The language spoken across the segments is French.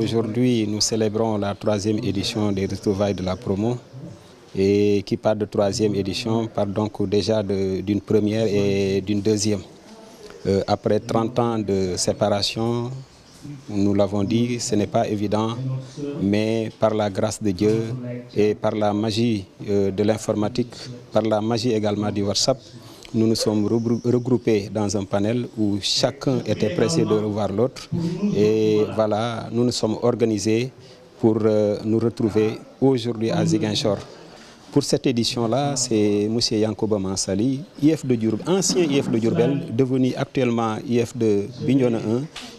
Aujourd'hui, nous célébrons la 3e édition des retrouvailles de la promo. Et qui part de 3e édition, part donc déjà d'une première et d'une deuxième. Après 30 ans de séparation, nous l'avons dit, ce n'est pas évident, mais par la grâce de Dieu et par la magie de l'informatique, par la magie également du WhatsApp, nous nous sommes regroupés dans un panel où chacun était pressé de revoir l'autre. Et voilà, nous nous sommes organisés pour nous retrouver aujourd'hui à Ziguinchor. Pour cette édition-là, c'est M. Yankoba Mansali, ancien IF de Diourbel, devenu actuellement IF de Bignona 1,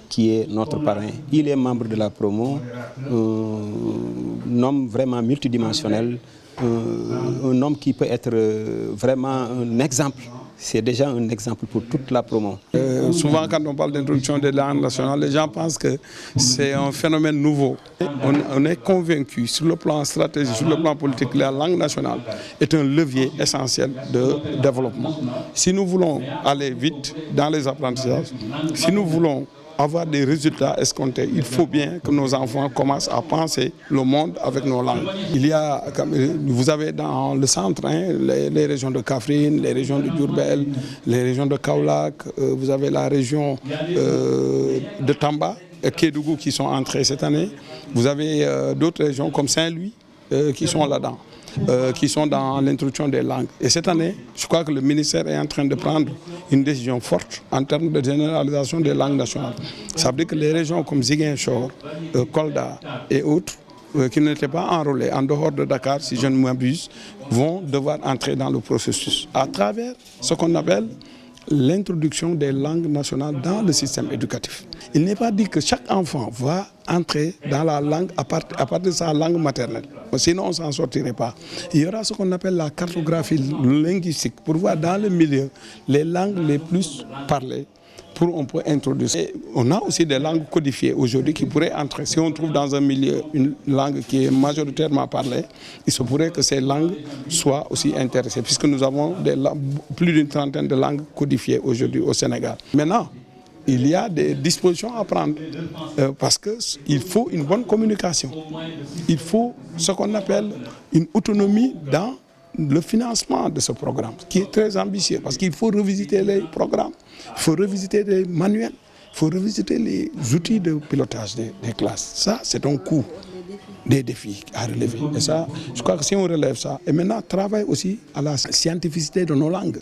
qui est notre parrain. Il est membre de la promo, un homme vraiment multidimensionnel, un homme qui peut être vraiment un exemple. C'est déjà un exemple pour toute la promo. Souvent, quand on parle d'introduction des langues nationales, les gens pensent que c'est un phénomène nouveau. On est convaincu, sur le plan stratégique, sur le plan politique, que la langue nationale est un levier essentiel de développement. Si nous voulons aller vite dans les apprentissages, si nous voulons avoir des résultats escomptés, il faut bien que nos enfants commencent à penser le monde avec nos langues. Vous avez dans le centre les régions de Kaffrine, les régions de Diourbel, les régions de Kaolack, vous avez la région de Tamba et Kédougou qui sont entrées cette année. Vous avez d'autres régions comme Saint-Louis qui sont là-dedans. Qui sont dans l'introduction des langues. Et cette année, je crois que le ministère est en train de prendre une décision forte en termes de généralisation des langues nationales. Ça veut dire que les régions comme Ziguinchor, Kolda et autres, qui n'étaient pas enrôlés en dehors de Dakar, si je ne m'abuse, vont devoir entrer dans le processus à travers ce qu'on appelle l'introduction des langues nationales dans le système éducatif. Il n'est pas dit que chaque enfant va entrer dans la langue à partir de sa langue maternelle. Sinon, on ne s'en sortirait pas. Il y aura ce qu'on appelle la cartographie linguistique pour voir dans le milieu les langues les plus parlées. On peut introduire. Et on a aussi des langues codifiées aujourd'hui qui pourraient entrer. Si on trouve dans un milieu une langue qui est majoritairement parlée, il se pourrait que ces langues soient aussi intéressées, puisque nous avons plus d'une trentaine de langues codifiées aujourd'hui au Sénégal. Maintenant, il y a des dispositions à prendre parce qu'il faut une bonne communication. Il faut ce qu'on appelle une autonomie dans le financement de ce programme, qui est très ambitieux, parce qu'il faut revisiter les programmes, il faut revisiter les manuels, il faut revisiter les outils de pilotage des classes. Ça, c'est un coût, des défis à relever. Et ça, je crois que si on relève ça, et maintenant, travaille aussi à la scientificité de nos langues.